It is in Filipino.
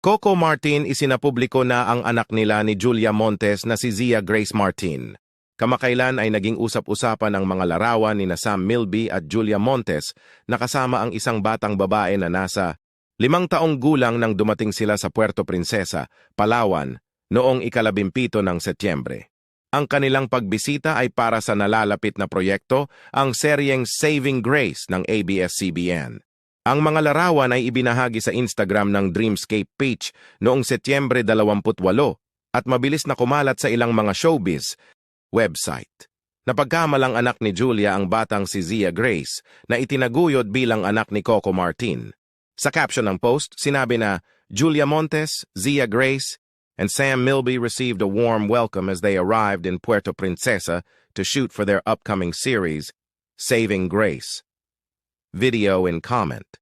Coco Martin isinapubliko na ang anak nila ni Julia Montes na si Zia Grace Martin. Kamakailan ay naging usap-usapan ang mga larawan ni Sam Milby at Julia Montes na kasama ang isang batang babae na nasa 5 taong gulang nang dumating sila sa Puerto Princesa, Palawan, noong ika-17 ng Setyembre. Ang kanilang pagbisita ay para sa nalalapit na proyekto, ang seryeng Saving Grace ng ABS-CBN. Ang mga larawan ay ibinahagi sa Instagram ng Dreamscape page noong Setyembre 28 at mabilis na kumalat sa ilang mga showbiz website. Napagkamalang anak ni Julia ang batang si Zia Grace na itinaguyod bilang anak ni Coco Martin. Sa caption ng post, sinabi na Julia Montes, Zia Grace, and Sam Milby received a warm welcome as they arrived in Puerto Princesa to shoot for their upcoming series, Saving Grace. Video and comment.